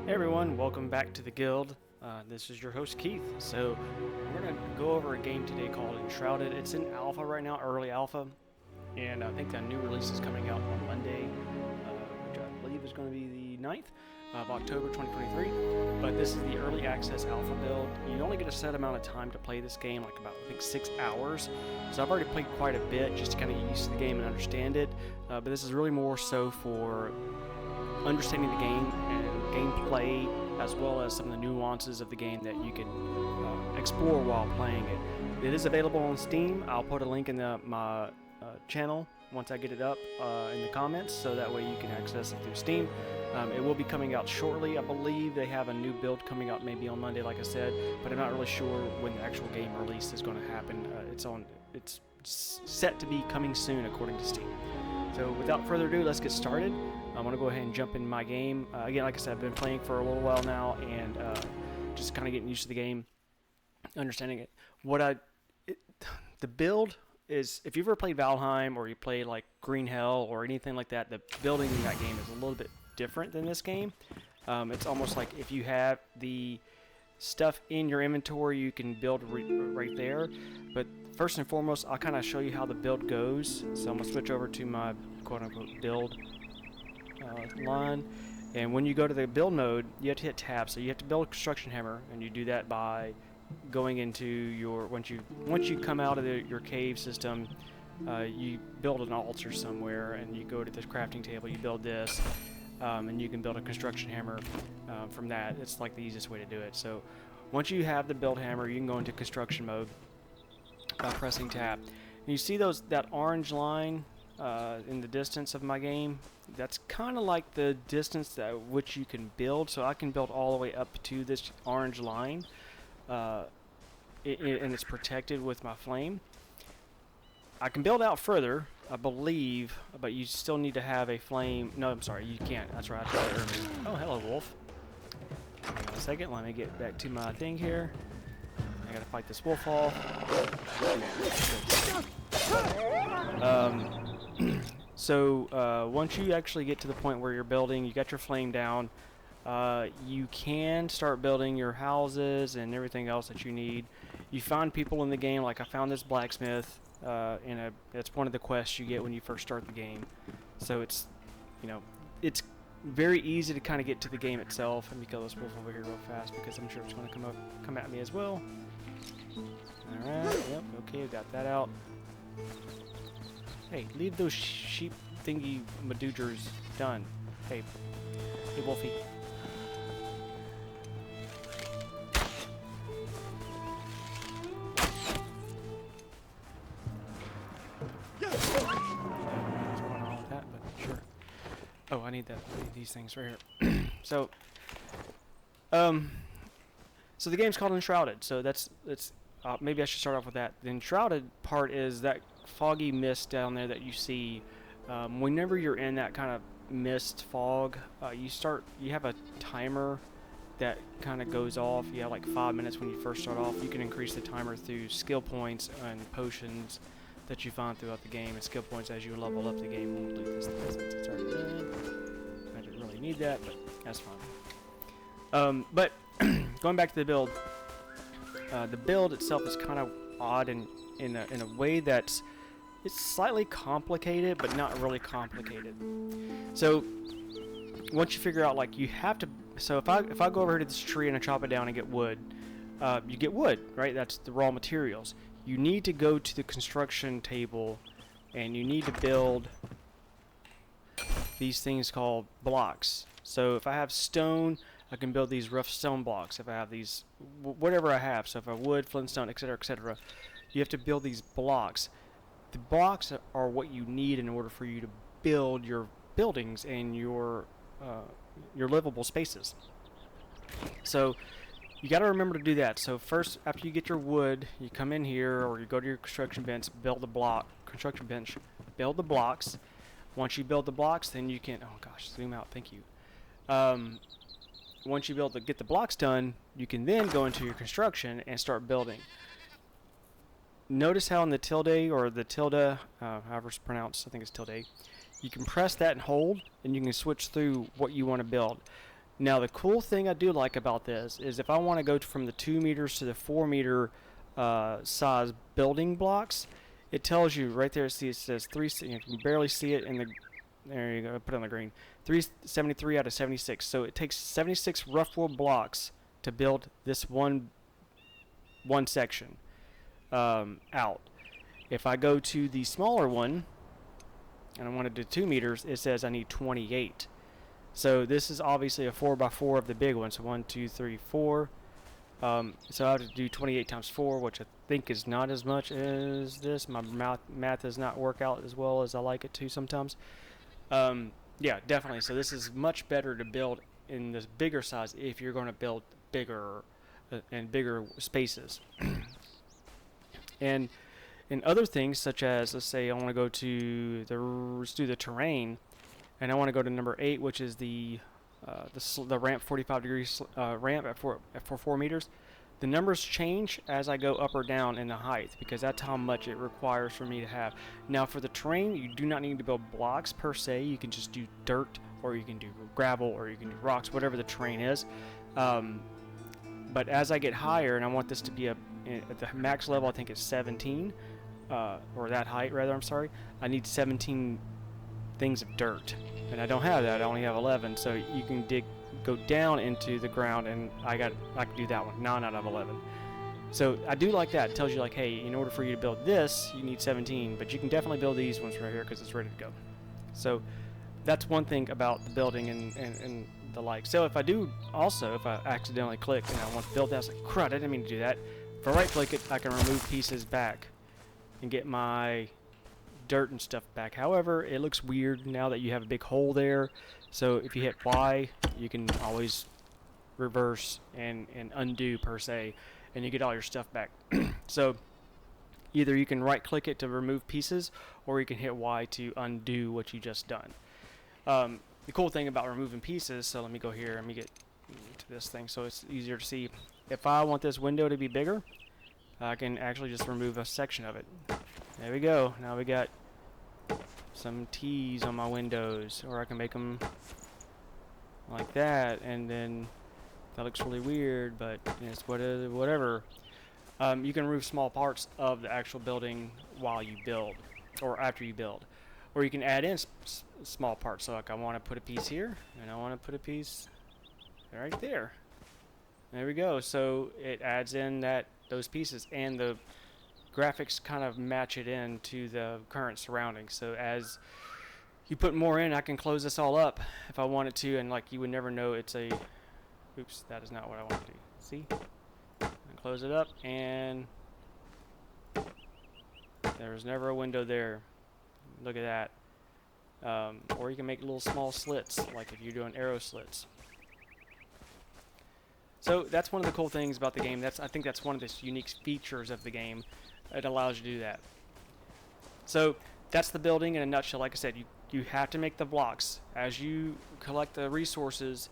Hey everyone, welcome back to the guild. This is your host Keith. So we're gonna go over a game today called Enshrouded. It's in alpha right now, early alpha, and I think the new release is coming out on Monday, which I believe is going to be the 9th of October 2023. But this is the early access alpha build. You only get a set amount of time to play this game, like about I think 6 hours. So I've already played quite a bit just to kind of get used to the game and understand it. But this is really more so for understanding the game and gameplay, as well as some of the nuances of the game that you can explore while playing it. It is available on Steam. I'll put a link in my channel once I get it up in the comments, so that way you can access it through Steam. It will be coming out shortly. I believe they have a new build coming out maybe on Monday, like I said, but I'm not really sure when the actual game release is going to happen. It's set to be coming soon, according to Steam. So without further ado, let's get started. I'm going to go ahead and jump in my game. Again, like I said, I've been playing for a little while now, and just kind of getting used to the game, understanding it. The build is, if you've ever played Valheim or you play like Green Hell or anything like that, the building in that game is a little bit different than this game. It's almost like if you have the stuff in your inventory, you can build right there. But first and foremost, I'll kind of show you how the build goes. So I'm going to switch over to my quote-unquote build line. And when you go to the build mode, you have to hit tab. So you have to build a construction hammer, and you do that by going into your, once you come out of your cave system, you build an altar somewhere, and you go to this crafting table, you build this, and you can build a construction hammer from that. It's like the easiest way to do it. So once you have the build hammer, you can go into construction mode by pressing tab. And you see that orange line in the distance of my game? That's kind of like the distance at which you can build. So I can build all the way up to this orange line, and it's protected with my flame. I can build out further, I believe, but you still need to have a flame. No, I'm sorry, you can't. That's right. Oh, hello, wolf. Hang on a second. Let me get back to my thing here. I gotta fight this wolf off. So once you actually get to the point where you're building, you got your flame down, you can start building your houses and everything else that you need. You find people in the game, like I found this blacksmith. It's one of the quests you get when you first start the game. So it's very easy to kind of get to the game itself. Let me kill this wolf over here real fast, because I'm sure it's going to come at me as well. Alright, yep, okay, we got that out. Hey, leave those sheep thingy madoogers done. Hey wolfie. Oh, I need these things right here. So the game's called Enshrouded. So that's maybe I should start off with that. The Enshrouded part is that foggy mist down there that you see. Whenever you're in that kind of mist fog, you have a timer that kind of goes off. You have like 5 minutes when you first start off. You can increase the timer through skill points and potions that you find throughout the game, and skill points as you level up the game. We'll do this since it's already done. I didn't really need that, but that's fine. But going back to the build itself is kind of odd in a way that's it's slightly complicated, but not really complicated. So once you figure out, like, you have to. So if I go over here to this tree and I chop it down and get wood, you get wood, right? That's the raw materials. You need to go to the construction table, and you need to build these things called blocks. So if I have stone, I can build these rough stone blocks. If I have these, whatever I have, so if I have wood, flintstone, etc., you have to build these blocks. The blocks are what you need in order for you to build your buildings and your livable spaces. So you got to remember to do that. So first, after you get your wood, you come in here, or you go to your construction bench, build the blocks. Once you build the blocks, then you can, oh gosh, zoom out, thank you. Once you get the blocks done, you can then go into your construction and start building. Notice how in the tilde, however it's pronounced, I think it's tilde, you can press that and hold, and you can switch through what you want to build. Now the cool thing I do like about this is if I want to go from the 2 meters to the 4 meter size building blocks, it tells you right there. See, it says three. You can barely see it in the. There you go. Put it on the green. 373 out of 76. So it takes 76 rough wood blocks to build this one section out. If I go to the smaller one, and I want to do 2 meters, it says I need 28. So this is obviously a 4x4 of the big one. So 1, 2, 3, 4. So I have to do 28 times 4, which I think is not as much as this. My math does not work out as well as I like it to sometimes. Yeah, definitely. So this is much better to build in this bigger size if you're going to build bigger and bigger spaces. And in other things, such as, let's say I want to go to let's do the terrain, and I want to go to number 8, which is the ramp 45 degrees ramp at 4 meters. The numbers change as I go up or down in the height because that's how much it requires for me to have. Now for the terrain, you do not need to build blocks per se. You can just do dirt, or you can do gravel, or you can do rocks, whatever the terrain is. But as I get higher, and I want this to be at the max level, I think it's 17, or that height rather, I'm sorry, I need 17 things of dirt. And I don't have that, I only have 11, so you can go down into the ground, and I can do that one, 9 out of 11. So I do like that. It tells you like, hey, in order for you to build this, you need 17, but you can definitely build these ones right here because it's ready to go. So that's one thing about the building and the like. So if I accidentally click and I want to build that, it's like, crud, I didn't mean to do that. If I right click it, I can remove pieces back and get my dirt and stuff back. However, it looks weird now that you have a big hole there. So if you hit Y, you can always reverse and undo per se, and you get all your stuff back. So either you can right click it to remove pieces, or you can hit Y to undo what you just done. The cool thing about removing pieces, so let me go here, let me get to this thing so it's easier to see. If I want this window to be bigger, I can actually just remove a section of it. There we go. Now we got some T's on my windows, or I can make them like that, and then that looks really weird, but it's whatever. You can remove small parts of the actual building while you build, or after you build, or you can add in small parts. So like I want to put a piece here, and I want to put a piece right there. There we go. So it adds in those pieces, and the graphics kind of match it in to the current surroundings. So as you put more in, I can close this all up if I wanted to, and like you would never know it's a, oops, that is not what I want to do. See? And close it up, and there's never a window there. Look at that. Or you can make little small slits, like if you're doing arrow slits. So that's one of the cool things about the game. I think that's one of the unique features of the game. It allows you to do that. So that's the building in a nutshell. Like I said, you have to make the blocks. As you collect the resources,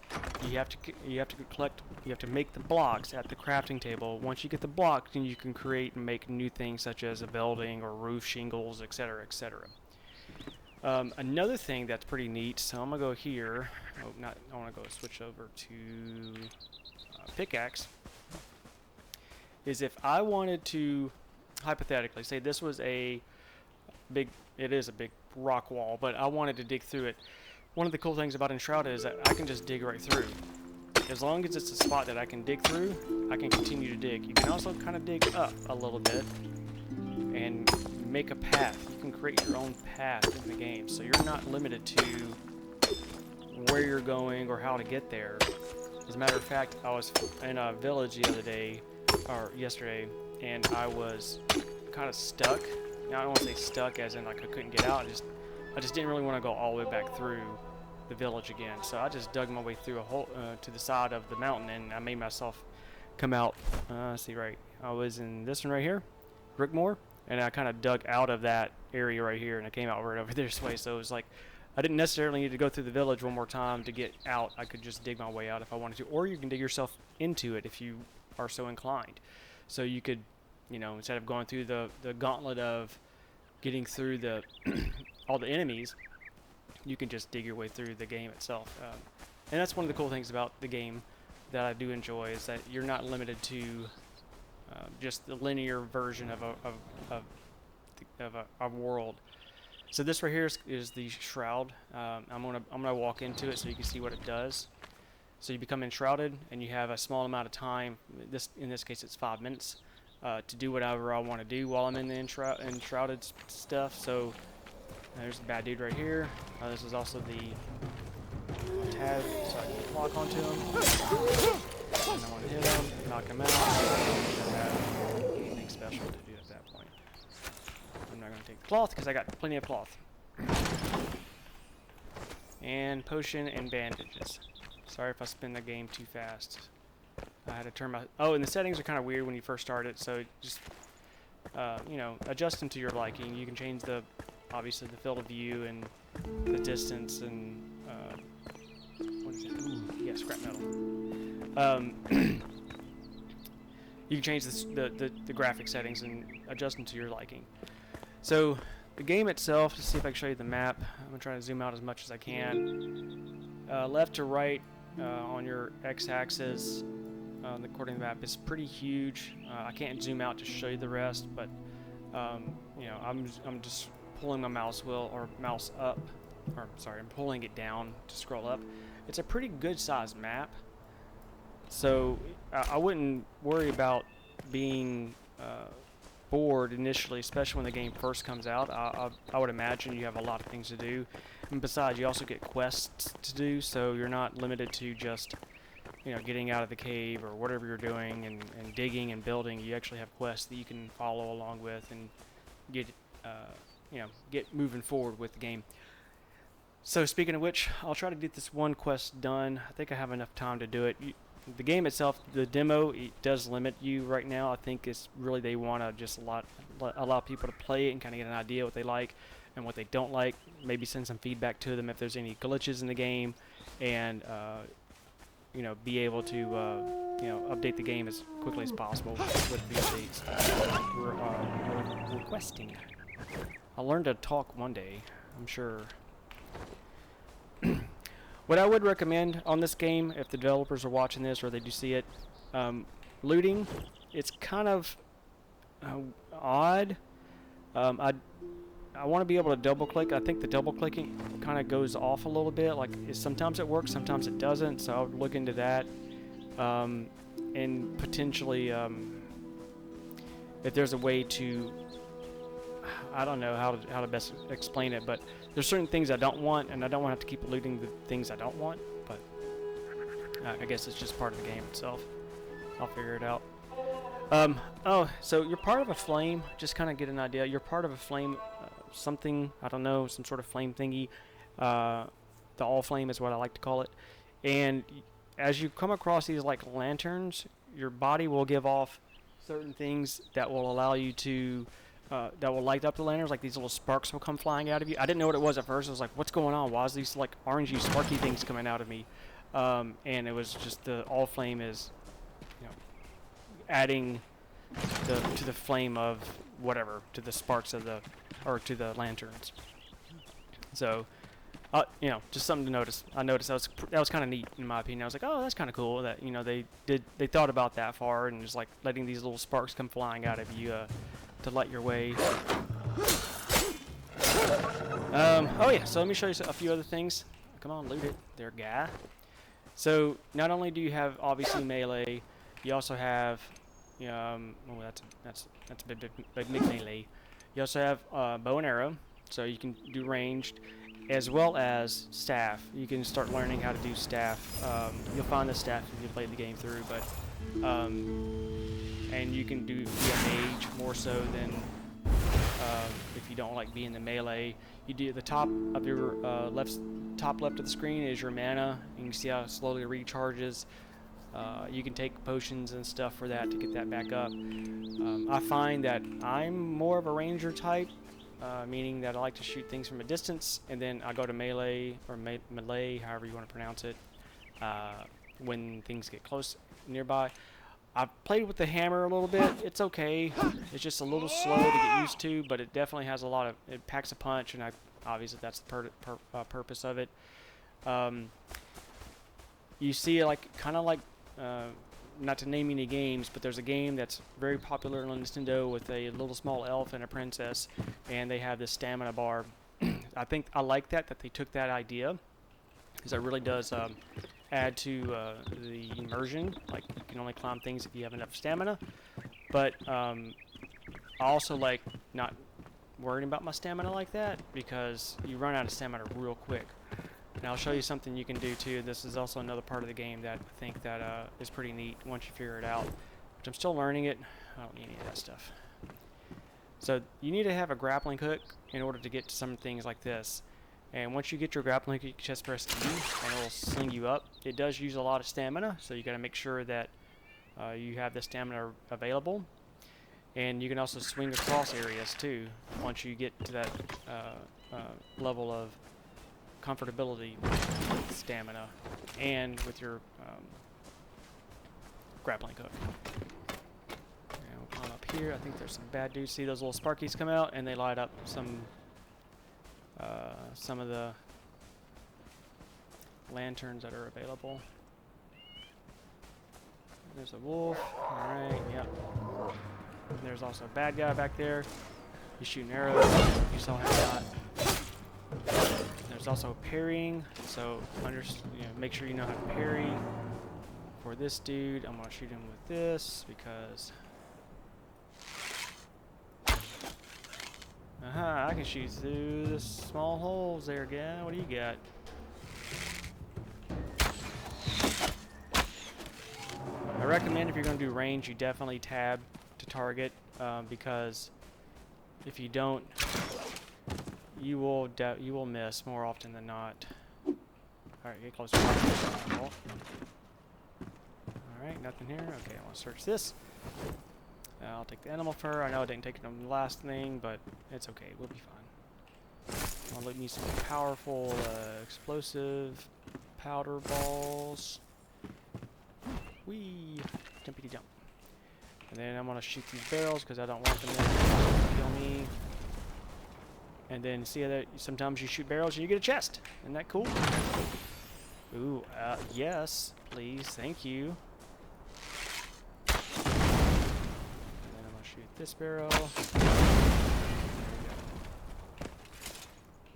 you have to make the blocks at the crafting table. Once you get the blocks, then you can create and make new things such as a building or roof shingles, etc., etc. Another thing that's pretty neat. So I'm gonna go here. I want to go switch over to pickaxe. Is if I wanted to, hypothetically, say this was it is a big rock wall, but I wanted to dig through it. One of the cool things about Enshrouded is that I can just dig right through. As long as it's a spot that I can dig through, I can continue to dig. You can also kind of dig up a little bit and make a path. You can create your own path in the game, so you're not limited to where you're going or how to get there. As a matter of fact, I was in a village the other day, or yesterday, and I was kind of stuck. Now I don't want to say stuck as in like I couldn't get out. I just didn't really want to go all the way back through the village again. So I just dug my way through a hole to the side of the mountain, and I made myself come out. See, right, I was in this one right here, Brickmore, and I kind of dug out of that area right here, and I came out right over this way. So it was like I didn't necessarily need to go through the village one more time to get out. I could just dig my way out if I wanted to, or you can dig yourself into it if you are so inclined. So you could, instead of going through the gauntlet of getting through all the enemies, you can just dig your way through the game itself. and that's one of the cool things about the game that I do enjoy, is that you're not limited to just the linear version of a world. So this right here is the shroud. I'm gonna walk into it so you can see what it does. So you become enshrouded, and you have a small amount of time. In this case, it's 5 minutes to do whatever I want to do while I'm in the enshrouded stuff. So there's the bad dude right here. This is also the tab, so I can lock onto him. And I want to hit him, knock him out. I don't have anything special to do at that point. I'm not going to take the cloth because I got plenty of cloth. And potion and bandages. Sorry if I spin the game too fast. I had to turn my... Oh, and the settings are kind of weird when you first start it, so just, you know, adjust them to your liking. You can change obviously the field of view and the distance and, what is it? Ooh, yeah, scrap metal. You can change the graphic settings and adjust them to your liking. So, the game itself, let's see if I can show you the map. I'm going to try to zoom out as much as I can. Left to right on your x-axis, according to the map, is pretty huge. I can't zoom out to show you the rest, but you know, I'm just pulling my mouse wheel or mouse up, or sorry, I'm pulling it down to scroll up. It's a pretty good sized map, so I wouldn't worry about being bored initially, especially when the game first comes out. I would imagine you have a lot of things to do, and besides, you also get quests to do, so you're not limited to just, you know, getting out of the cave or whatever you're doing and digging and building. You actually have quests that you can follow along with and get, you know, get moving forward with the game. So speaking of which, I'll try to get this one quest done. I think I have enough time to do it. The game itself, the demo, it does limit you right now. I think it's really, they want to just allow people to play it and kind of get an idea what they like and what they don't like. Maybe send some feedback to them if there's any glitches in the game, and you know, be able to you know, update the game as quickly as possible with the updates we're requesting. I'll learn to talk one day, I'm sure. What I would recommend on this game, if the developers are watching this or they do see it, looting, it's kind of odd. I want to be able to double click. I think the double clicking kind of goes off a little bit. Like, sometimes it works, sometimes it doesn't. So I would look into that, and potentially, if there's a way to, I don't know how to best explain it, but there's certain things I don't want, and I don't want to have to keep looting the things I don't want. But I guess it's just part of the game itself. I'll figure it out. Oh, so you're part of a flame. Just kind of get an idea. You're part of a flame, something, I don't know, some sort of flame thingy. The all flame is what I like to call it. And as you come across these like lanterns, your body will give off certain things that will allow you to, that will light up the lanterns. Like these little sparks will come flying out of you. I didn't know what it was at first. I was like, what's going on? Why is these like orangey sparky things coming out of me? And it was just the all flame is, you know, adding to the flame of whatever, to the sparks of or to the lanterns. So, you know, just something to notice. I noticed that was kind of neat in my opinion. I was like, oh, that's kind of cool that, you know, they thought about that far, and just like letting these little sparks come flying out of you to light your way. Oh yeah, so let me show you a few other things. Come on, loot it there, guy. So not only do you have obviously melee, you also have oh, that's a big melee. You also have bow and arrow, so you can do ranged, as well as staff. You can start learning how to do staff. You'll find the staff if you play the game through, but and you can be a mage more so than if you don't like being the melee. You do the top of your top left of the screen is your mana. You can see how it slowly recharges. You can take potions and stuff for that to get that back up. I find that I'm more of a ranger type, meaning that I like to shoot things from a distance, and then I go to melee or melee, however you want to pronounce it, when things get close nearby. I've played with the hammer a little bit. It's okay. It's just a little slow to get used to, but it definitely has it packs a punch, and obviously that's the purpose of it. you see like kind of like not to name any games, but there's a game that's very popular on Nintendo with a little small elf and a princess, and they have this stamina bar. I think I like that they took that idea, because it really does add to the immersion. Like, you can only climb things if you have enough stamina. But I also like not worrying about my stamina like that, because you run out of stamina real quick. And I'll show you something you can do too. This is also another part of the game that I think that is pretty neat once you figure it out. But I'm still learning it. I don't need any of that stuff. So you need to have a grappling hook in order to get to some things like this. And once you get your grappling hook, you can just press E and it'll sling you up. It does use a lot of stamina, so you got to make sure that you have the stamina available. And you can also swing across areas too once you get to that level of comfortability with stamina and with your grappling hook. And we'll climb up here. I think there's some bad dudes. See those little sparkies come out and they light up some of the lanterns that are available. There's a wolf. Alright, yep. And there's also a bad guy back there. He's shooting arrows. You saw him not. There's also parrying, so make sure you know how to parry. For this dude, I'm going to shoot him with this because I can shoot through the small holes there, guy. What do you got? I recommend if you're going to do range, you definitely tab to target, because if you don't, you will miss more often than not. All right, get closer. All right, nothing here. Okay, I want to search this. I'll take the animal fur. I know I didn't take it on the last thing, but it's okay. We'll be fine. I'll need some powerful explosive powder balls. Whee! Jumpity jump. And then I'm going to shoot these barrels because I don't want them to kill me. And then see that sometimes you shoot barrels and you get a chest. Isn't that cool? Ooh, yes, please. Thank you. And then I'm going to shoot this barrel.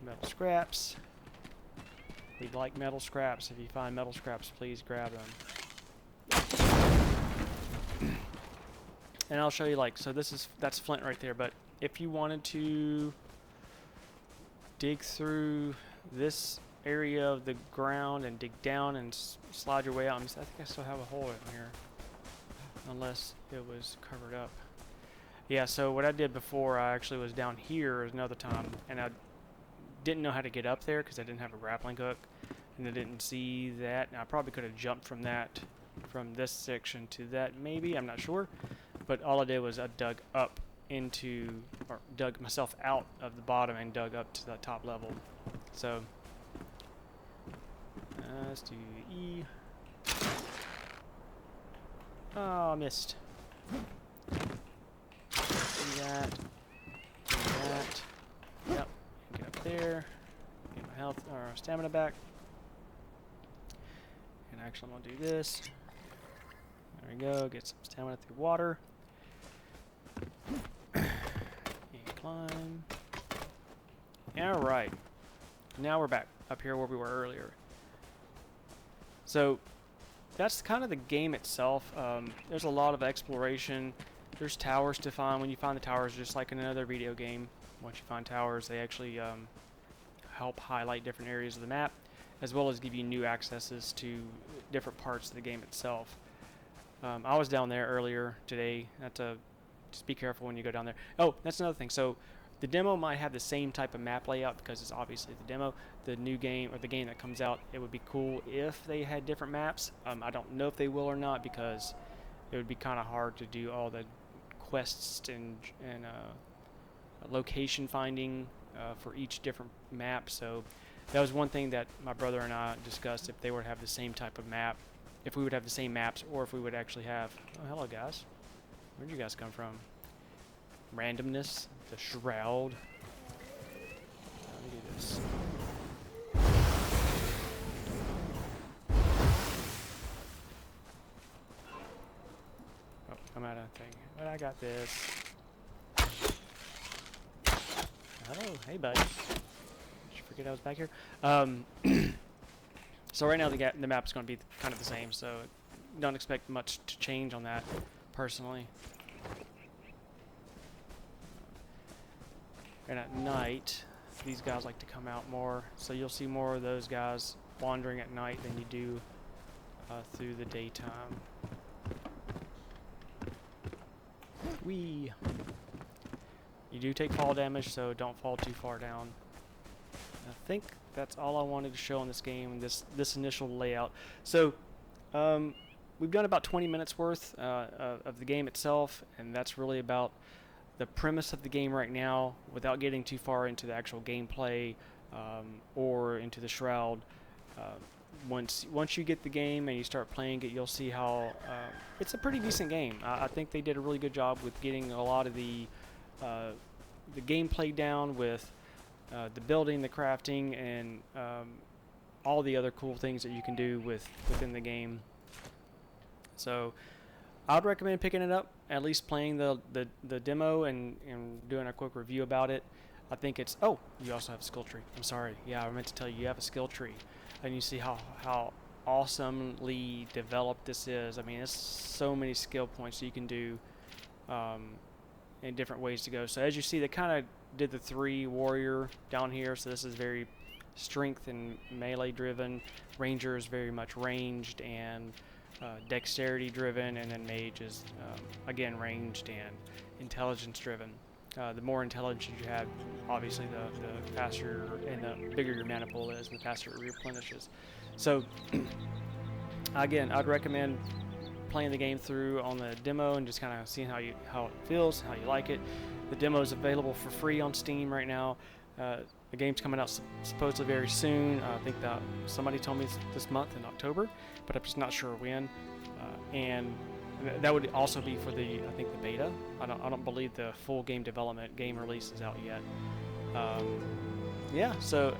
Metal scraps. We'd like metal scraps. If you find metal scraps, please grab them. And I'll show you, like, so that's flint right there, but if you wanted to dig through this area of the ground and dig down and slide your way out, I think I still have a hole in here, unless it was covered up. Yeah, so what I did before, I actually was down here another time, and I didn't know how to get up there because I didn't have a grappling hook, and I didn't see that. And I probably could have jumped from this section to that, maybe, I'm not sure. But all I did was I dug up or dug myself out of the bottom and dug up to the top level. So let's do E. Oh, I missed. Do that. Do that. Yep. Get up there. Get my health or stamina back. And actually, I'm gonna do this. There we go. Get some stamina through water. And climb. Alright. Now we're back up here where we were earlier. So that's kind of the game itself. There's a lot of exploration. There's towers to find. When you find the towers, just like in another video game, once you find towers, they actually help highlight different areas of the map, as well as give you new accesses to different parts of the game itself. I was down there earlier today. Just be careful when you go down there. Oh, that's another thing. So the demo might have the same type of map layout because it's obviously the demo. The new game, or the game that comes out, it would be cool if they had different maps. I don't know if they will or not, because it would be kind of hard to do all the quests and location finding for each different map. So that was one thing that my brother and I discussed, if they were to have the same type of map, if we would have the same maps, or if we would actually have... Oh, hello, guys. Where'd you guys come from? Randomness, the shroud. Let me do this. I'm out of thing. But I got this. Hello, hey buddy. Did you forget I was back here? So right now the map is going to be kind of the same, so don't expect much to change on that, personally. And at night, these guys like to come out more, so you'll see more of those guys wandering at night than you do through the daytime. Whee! You do take fall damage, so don't fall too far down. I think that's all I wanted to show on this game, this initial layout. So, we've done about 20 minutes worth of the game itself, and that's really about the premise of the game right now, without getting too far into the actual gameplay or into the Shroud. Once you get the game and you start playing it, you'll see how it's a pretty decent game. I think they did a really good job with getting a lot of the gameplay down, with the building, the crafting, and all the other cool things that you can do within the game. So I would recommend picking it up, at least playing the demo and doing a quick review about it. I think it's... Oh, you also have a skill tree. I'm sorry. Yeah, I meant to tell you, you have a skill tree. And you see how awesomely developed this is. I mean, it's so many skill points that you can do in different ways to go. So as you see, they kind of did the 3 warrior down here. So this is very strength and melee driven. Ranger is very much ranged and dexterity driven, and then mage is again ranged and intelligence driven. The more intelligence you have, obviously the faster and the bigger your mana pool is, and the faster it replenishes. So again, I'd recommend playing the game through on the demo and just kind of seeing how it feels, how you like it. The demo is available for free on Steam right now. The game's coming out supposedly very soon. I think that somebody told me this month in October, but I'm just not sure when. And that would also be for I think the beta. I don't believe the full game release is out yet. Yeah, so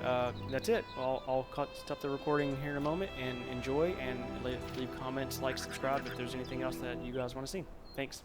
that's it. I'll stop the recording here in a moment and enjoy, and leave comments, like, subscribe if there's anything else that you guys want to see. Thanks.